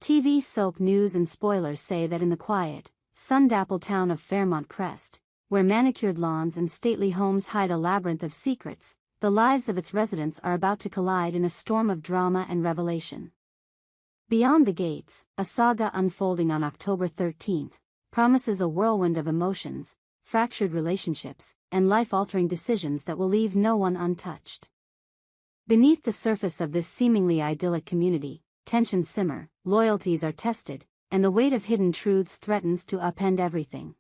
TV soap news and spoilers say that in the quiet, sun-dappled town of Fairmont Crest, where manicured lawns and stately homes hide a labyrinth of secrets, the lives of its residents are about to collide in a storm of drama and revelation. Beyond the Gates, a saga unfolding on October 13th, promises a whirlwind of emotions, fractured relationships, and life-altering decisions that will leave no one untouched. Beneath the surface of this seemingly idyllic community, tensions simmer, loyalties are tested, and the weight of hidden truths threatens to upend everything.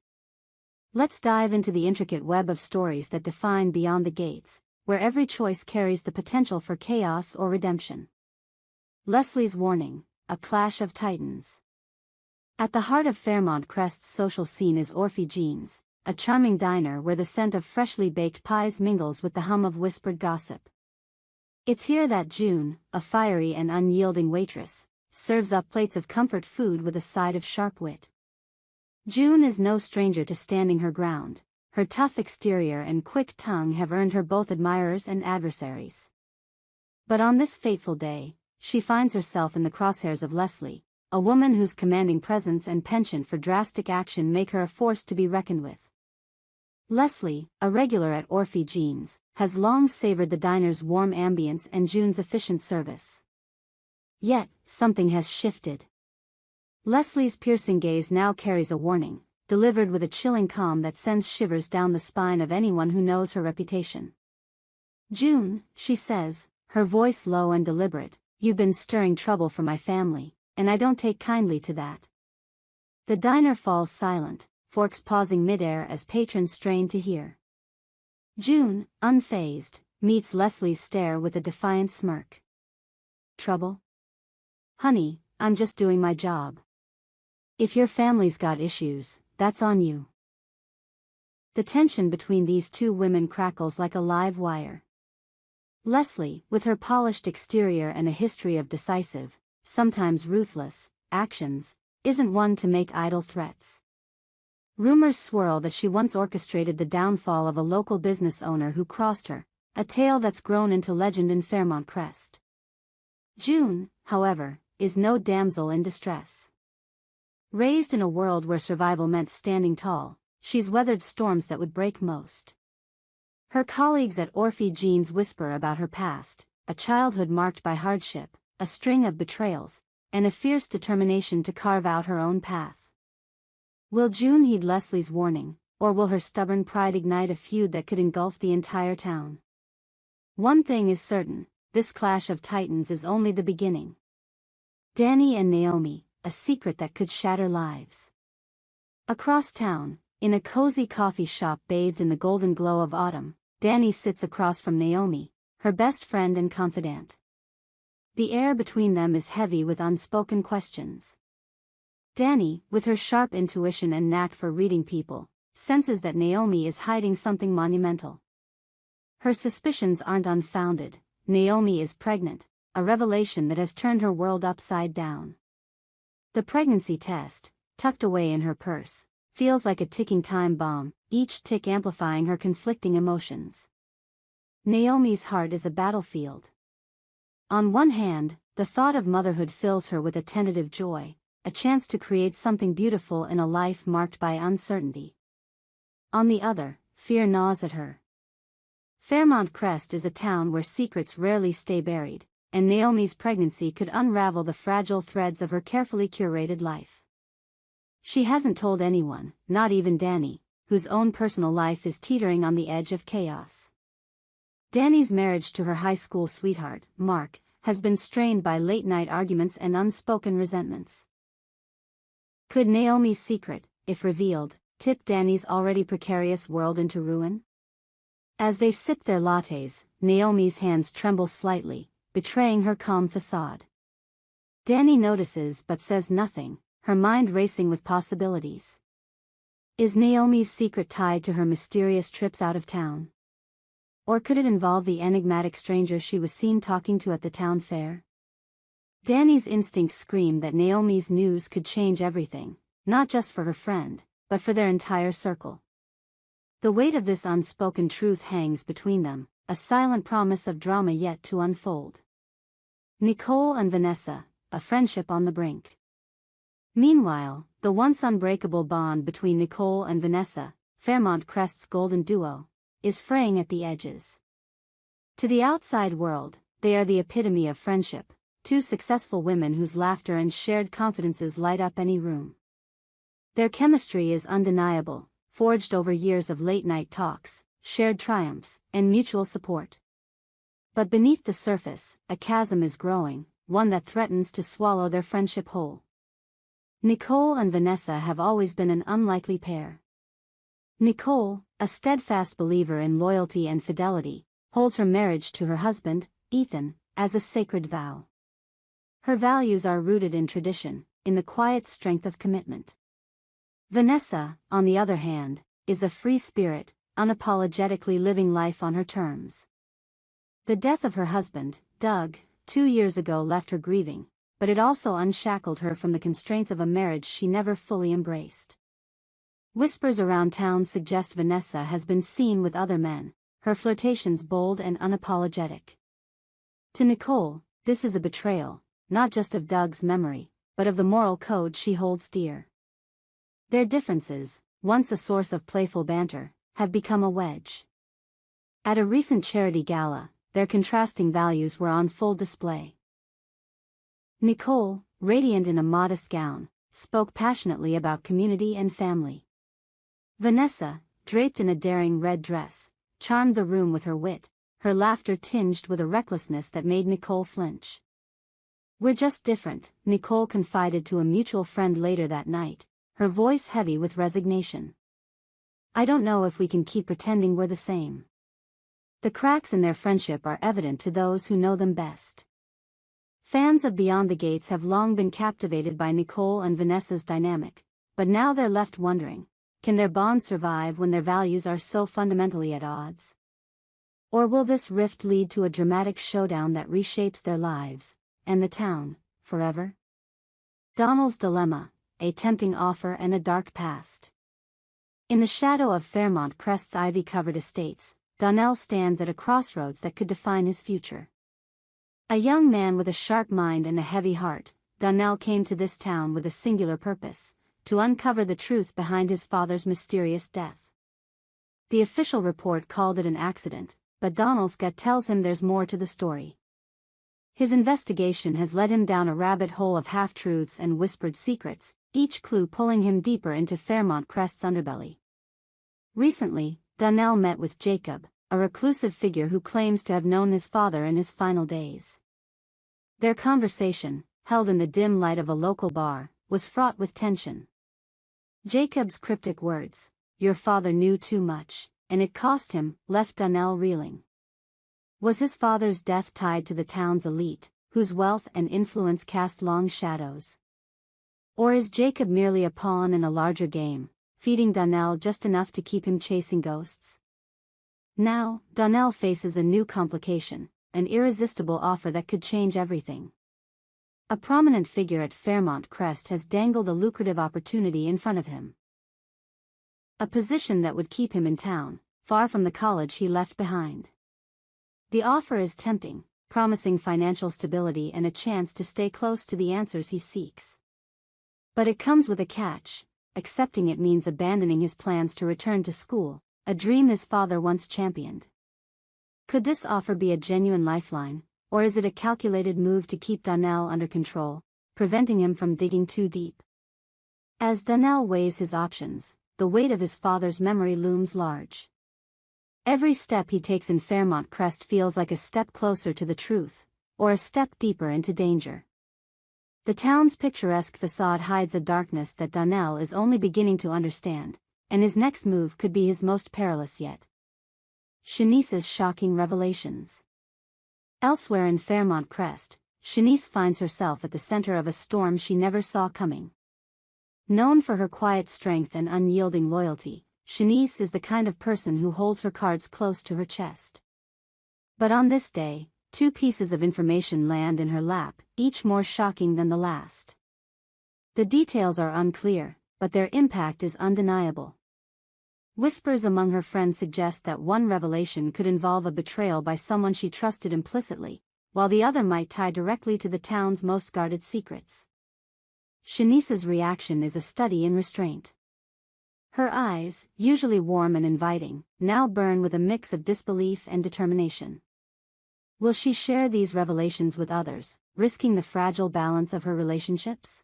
Let's dive into the intricate web of stories that define Beyond the Gates, where every choice carries the potential for chaos or redemption. Leslie's Warning, a clash of titans. At the heart of Fairmont Crest's social scene is Orphe Jean's, a charming diner where the scent of freshly baked pies mingles with the hum of whispered gossip. It's here that June, a fiery and unyielding waitress, serves up plates of comfort food with a side of sharp wit. June is no stranger to standing her ground. Her tough exterior and quick tongue have earned her both admirers and adversaries. But on this fateful day, she finds herself in the crosshairs of Leslie, a woman whose commanding presence and penchant for drastic action make her a force to be reckoned with. Leslie, a regular at Orphe Jean's, has long savored the diner's warm ambience and June's efficient service. Yet, something has shifted. Leslie's piercing gaze now carries a warning, delivered with a chilling calm that sends shivers down the spine of anyone who knows her reputation. "June," she says, her voice low and deliberate, "you've been stirring trouble for my family, and I don't take kindly to that." The diner falls silent, forks pausing midair as patrons strain to hear. June, unfazed, meets Leslie's stare with a defiant smirk. "Trouble? Honey, I'm just doing my job. If your family's got issues, that's on you." The tension between these two women crackles like a live wire. Leslie, with her polished exterior and a history of decisive, sometimes ruthless, actions, isn't one to make idle threats. Rumors swirl that she once orchestrated the downfall of a local business owner who crossed her, a tale that's grown into legend in Fairmont Crest. June, however, is no damsel in distress. Raised in a world where survival meant standing tall, she's weathered storms that would break most. Her colleagues at Orphe Jean's whisper about her past, a childhood marked by hardship, a string of betrayals, and a fierce determination to carve out her own path. Will June heed Leslie's warning, or will her stubborn pride ignite a feud that could engulf the entire town? One thing is certain, this clash of titans is only the beginning. Dani and Naomi, a secret that could shatter lives. Across town, in a cozy coffee shop bathed in the golden glow of autumn, Dani sits across from Naomi, her best friend and confidant. The air between them is heavy with unspoken questions. Dani, with her sharp intuition and knack for reading people, senses that Naomi is hiding something monumental. Her suspicions aren't unfounded. Naomi is pregnant, a revelation that has turned her world upside down. The pregnancy test, tucked away in her purse, feels like a ticking time bomb, each tick amplifying her conflicting emotions. Naomi's heart is a battlefield. On one hand, the thought of motherhood fills her with a tentative joy, a chance to create something beautiful in a life marked by uncertainty. On the other, fear gnaws at her. Fairmont Crest is a town where secrets rarely stay buried, and Naomi's pregnancy could unravel the fragile threads of her carefully curated life. She hasn't told anyone, not even Dani, whose own personal life is teetering on the edge of chaos. Dani's marriage to her high school sweetheart, Mark, has been strained by late-night arguments and unspoken resentments. Could Naomi's secret, if revealed, tip Dani's already precarious world into ruin? As they sip their lattes, Naomi's hands tremble slightly, betraying her calm facade. Dani notices but says nothing, her mind racing with possibilities. Is Naomi's secret tied to her mysterious trips out of town? Or could it involve the enigmatic stranger she was seen talking to at the town fair? Dani's instincts scream that Naomi's news could change everything, not just for her friend, but for their entire circle. The weight of this unspoken truth hangs between them, a silent promise of drama yet to unfold. Nicole and Vanessa, a friendship on the brink. Meanwhile, the once unbreakable bond between Nicole and Vanessa, Fairmont Crest's golden duo, is fraying at the edges. To the outside world, they are the epitome of friendship, two successful women whose laughter and shared confidences light up any room. Their chemistry is undeniable, forged over years of late-night talks, shared triumphs, and mutual support. But beneath the surface, a chasm is growing, one that threatens to swallow their friendship whole. Nicole and Vanessa have always been an unlikely pair. Nicole, a steadfast believer in loyalty and fidelity, holds her marriage to her husband, Ethan, as a sacred vow. Her values are rooted in tradition, in the quiet strength of commitment. Vanessa, on the other hand, is a free spirit, unapologetically living life on her terms. The death of her husband, Doug, 2 years ago left her grieving, but it also unshackled her from the constraints of a marriage she never fully embraced. Whispers around town suggest Vanessa has been seen with other men, her flirtations bold and unapologetic. To Nicole, this is a betrayal, not just of Doug's memory, but of the moral code she holds dear. Their differences, once a source of playful banter, have become a wedge. At a recent charity gala, their contrasting values were on full display. Nicole, radiant in a modest gown, spoke passionately about community and family. Vanessa, draped in a daring red dress, charmed the room with her wit, her laughter tinged with a recklessness that made Nicole flinch. "We're just different," Nicole confided to a mutual friend later that night, her voice heavy with resignation. "I don't know if we can keep pretending we're the same." The cracks in their friendship are evident to those who know them best. Fans of Beyond the Gates have long been captivated by Nicole and Vanessa's dynamic, but now they're left wondering, can their bond survive when their values are so fundamentally at odds? Or will this rift lead to a dramatic showdown that reshapes their lives, and the town, forever? Donald's Dilemma, a tempting offer and a dark past. In the shadow of Fairmont Crest's ivy-covered estates, Donnell stands at a crossroads that could define his future. A young man with a sharp mind and a heavy heart, Donnell came to this town with a singular purpose: to uncover the truth behind his father's mysterious death. The official report called it an accident, but Donnell's gut tells him there's more to the story. His investigation has led him down a rabbit hole of half-truths and whispered secrets, each clue pulling him deeper into Fairmont Crest's underbelly. Recently, Donnell met with Jacob, a reclusive figure who claims to have known his father in his final days. Their conversation, held in the dim light of a local bar, was fraught with tension. Jacob's cryptic words, "Your father knew too much, and it cost him," left Donnell reeling. Was his father's death tied to the town's elite, whose wealth and influence cast long shadows? Or is Jacob merely a pawn in a larger game, feeding Donnell just enough to keep him chasing ghosts? Now, Donnell faces a new complication, an irresistible offer that could change everything. A prominent figure at Fairmont Crest has dangled a lucrative opportunity in front of him. A position that would keep him in town, far from the college he left behind. The offer is tempting, promising financial stability and a chance to stay close to the answers he seeks. But it comes with a catch. Accepting it means abandoning his plans to return to school, a dream his father once championed. Could this offer be a genuine lifeline, or is it a calculated move to keep Donnell under control, preventing him from digging too deep? As Donnell weighs his options, the weight of his father's memory looms large. Every step he takes in Fairmont Crest feels like a step closer to the truth, or a step deeper into danger. The town's picturesque facade hides a darkness that Donnell is only beginning to understand, and his next move could be his most perilous yet. Shanice's shocking revelations. Elsewhere in Fairmont Crest, Shanice finds herself at the center of a storm she never saw coming. Known for her quiet strength and unyielding loyalty, Shanice is the kind of person who holds her cards close to her chest. But on this day, two pieces of information land in her lap, each more shocking than the last. The details are unclear, but their impact is undeniable. Whispers among her friends suggest that one revelation could involve a betrayal by someone she trusted implicitly, while the other might tie directly to the town's most guarded secrets. Shanice's reaction is a study in restraint. Her eyes, usually warm and inviting, now burn with a mix of disbelief and determination. Will she share these revelations with others, risking the fragile balance of her relationships?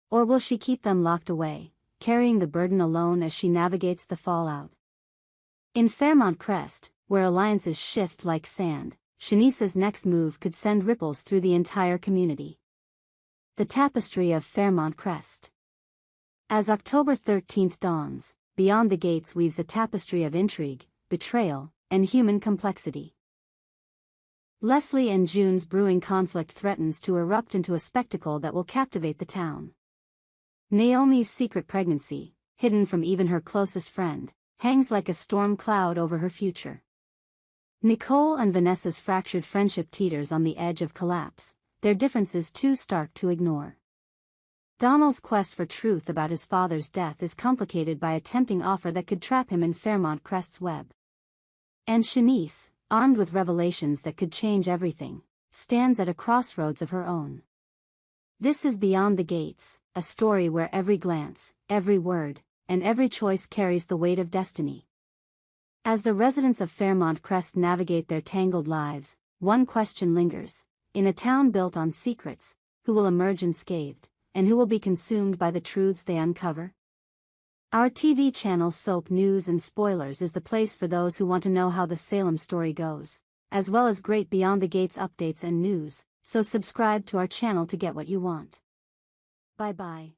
Or will she keep them locked away, carrying the burden alone as she navigates the fallout? In Fairmont Crest, where alliances shift like sand, Shanice's next move could send ripples through the entire community. The tapestry of Fairmont Crest. As October 13th dawns, Beyond the Gates weaves a tapestry of intrigue, betrayal, and human complexity. Leslie and June's brewing conflict threatens to erupt into a spectacle that will captivate the town. Naomi's secret pregnancy, hidden from even her closest friend, hangs like a storm cloud over her future. Nicole and Vanessa's fractured friendship teeters on the edge of collapse, their differences too stark to ignore. Donald's quest for truth about his father's death is complicated by a tempting offer that could trap him in Fairmont Crest's web. And Shanice, armed with revelations that could change everything, stands at a crossroads of her own. This is Beyond the Gates, a story where every glance, every word, and every choice carries the weight of destiny. As the residents of Fairmont Crest navigate their tangled lives, one question lingers: in a town built on secrets, who will emerge unscathed, and who will be consumed by the truths they uncover? Our TV channel Soap News and Spoilers is the place for those who want to know how the Salem story goes, as well as great Beyond the Gates updates and news, so subscribe to our channel to get what you want. Bye-bye.